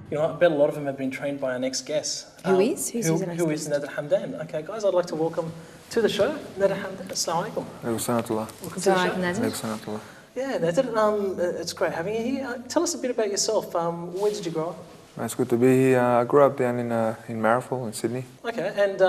You know, I bet a lot of them have been trained by our next guest. Who is? Who is Nader Hamdan? Okay, guys, I'd like to welcome to the show Nader Hamdan. Assalamu alaikum. Welcome to the show. Yeah, Nader, it's great having you here. Tell us a bit about yourself. Where did you grow up? It's good to be here. I grew up down in Marrickville in Sydney. Okay, and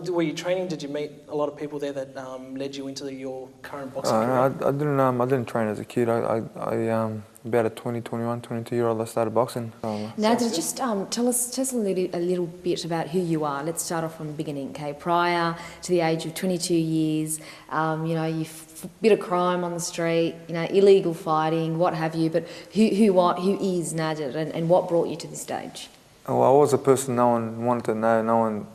were you training? Did you meet a lot of people there that led you into your current boxing career? No, I didn't train as a kid. I about a 22-year-old, I started boxing. Nader, just tell us a little bit about who you are. Let's start off from the beginning, okay? Prior to the age of 22 years, you know, you've bit of crime on the street, you know, illegal fighting, what have you, but who is Nader and what brought you to this stage? Well, I was a person no one wanted to know,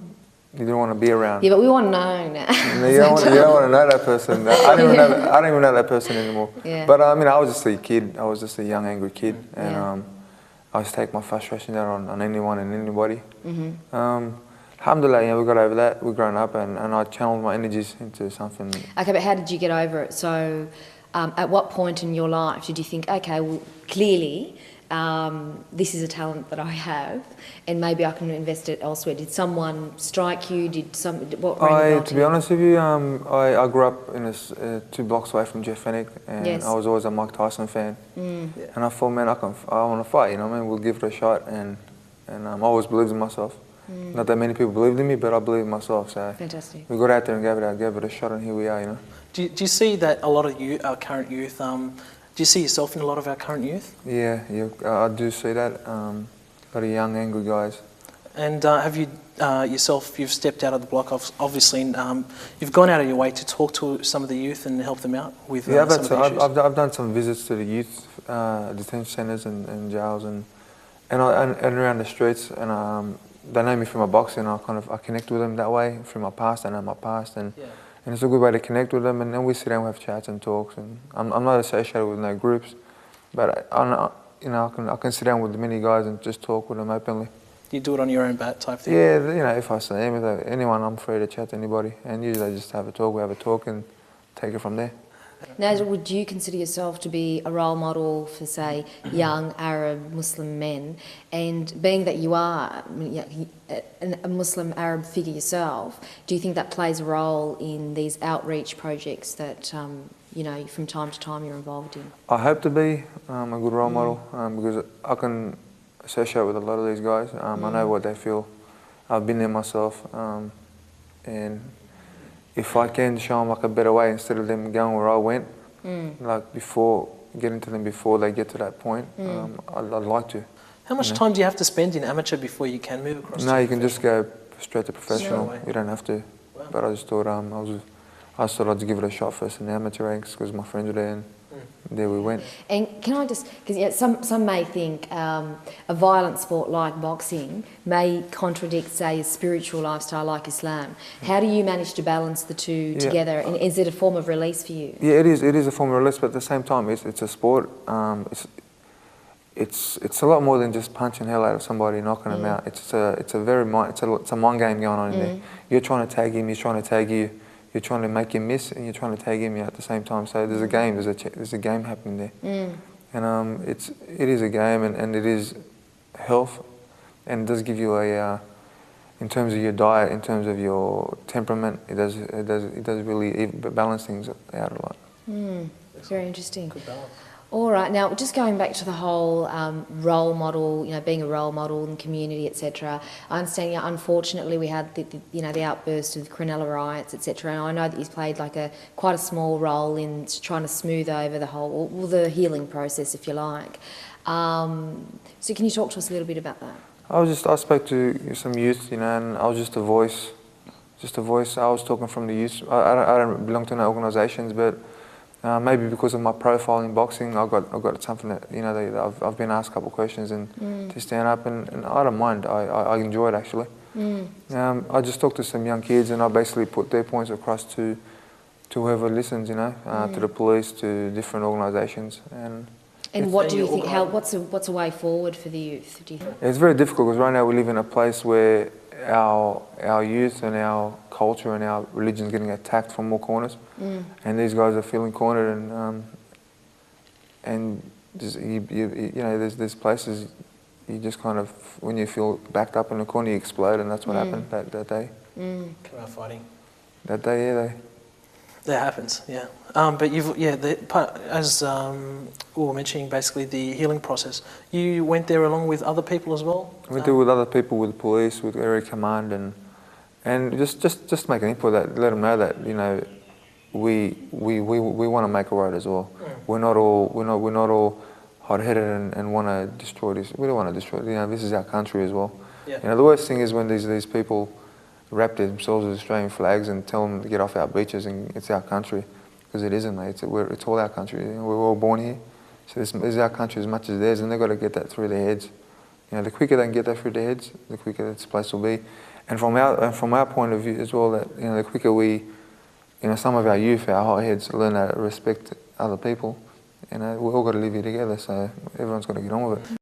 you didn't want to be around. Yeah, but we want to know now. You don't want to know that person. I don't even know that person anymore. Yeah. But I mean, I was just a kid. I was just a young, angry kid, and I used to take my frustration out on anyone and anybody. Alhamdulillah, you know, we got over that. We've grown up, and I channeled my energies into something. Okay, but how did you get over it? So, at what point in your life did you think, okay, well, clearly, this is a talent that I have, and maybe I can invest it elsewhere? Did someone strike you? To be honest with you, I grew up in 2 blocks away from Jeff Fennick, and I was always a Mike Tyson fan. And I thought, man, I want to fight. You know, man, we'll give it a shot, and I always believed in myself. Not that many people believed in me, but I believed in myself. So fantastic. We got out there and gave it a shot, and here we are. You know. Do you see that a lot of our current youth? Do you see yourself in a lot of our current youth? Yeah, I do see that. A lot of young, angry guys. And have you yourself? You've stepped out of the block, obviously. And, you've gone out of your way to talk to some of the youth and help them out with some of the issues. I've done some visits to the youth detention centres and jails and around the streets, and they know me from my boxing. I connect with them that way through my past. I know my past, and it's a good way to connect with them. And then we sit down, we have chats and talks. And I'm not associated with no groups, but I can sit down with many guys and just talk with them openly. You do it on your own bat type thing? Yeah, you know, if I see anyone, I'm free to chat to anybody, and usually I just have a talk. We have a talk and take it from there. Nader, would you consider yourself to be a role model for, say, young Arab Muslim men? And being that you are a Muslim Arab figure yourself, do you think that plays a role in these outreach projects that, you know, from time to time you're involved in? I hope to be a good role model because I can associate with a lot of these guys. I know what they feel. I've been there myself, and if I can show them like a better way instead of them going where I went, like getting to them before they get to that point, I'd like to. How much time do you have to spend in amateur before you can move across? No, you can just go straight to professional. You don't have to. Wow. But I just thought I thought I'd give it a shot first in the amateur ranks because my friends were there, and there we went. And can I just, because some may think a violent sport like boxing may contradict, say, a spiritual lifestyle like Islam. How do you manage to balance the two together? And is it a form of release for you? Yeah, it is. It is a form of release, but at the same time, it's a sport. It's a lot more than just punching hell out of somebody and knocking them out. It's a mind game going on in there. You're trying to tag him, he's trying to tag you. You're trying to make him miss, and you're trying to tag him at the same time. So there's a game. There's a game happening there, and it is a game, and it is health, and it does give you in terms of your diet, in terms of your temperament, it does really balance things out a lot. Very interesting. Good balance. All right, now just going back to the whole role model, you know, being a role model in the community, etc. I understand, unfortunately, we had the outburst of the Cronulla riots, etc. And I know that you've played like quite a small role in trying to smooth over the healing process, if you like. So can you talk to us a little bit about that? I spoke to some youth, you know, and I was just a voice. I was talking from the youth. I don't belong to no organisations, but. Maybe because of my profile in boxing, I got something that, you know, that I've been asked a couple of questions and to stand up, and I don't mind. I enjoy it actually. I just talked to some young kids, and I basically put their points across to whoever listens, you know, to the police, to different organisations, and what do you think? What's a way forward for the youth? Do you think? It's very difficult because right now we live in a place where our youth and our culture and our religion is getting attacked from all corners, and these guys are feeling cornered, and just, you know, there's places you just kind of, when you feel backed up in the corner, you explode, and that's what happened that day. Come out fighting. That day, yeah, That happens, yeah. But you've, as we were mentioning, basically the healing process, you went there along with other people as well? Went there with other people, with police, with area command, and just make an input, that let them know that, you know, we want to make a road as well. We're not all hot-headed and want to destroy this. We don't want to destroy it. You know, this is our country as well. Yeah. You know, the worst thing is when these people wrap themselves with Australian flags and tell them to get off our beaches and it's our country, because it isn't, mate. It's all our country. You know, we're all born here, so this is our country as much as theirs, and they've got to get that through their heads. You know, the quicker they can get that through their heads, the quicker this place will be. And from our point of view as well, that, you know, the quicker we, you know, some of our youth, our hotheads, learn how to respect other people. You know, we've all got to live here together, so everyone's got to get on with it.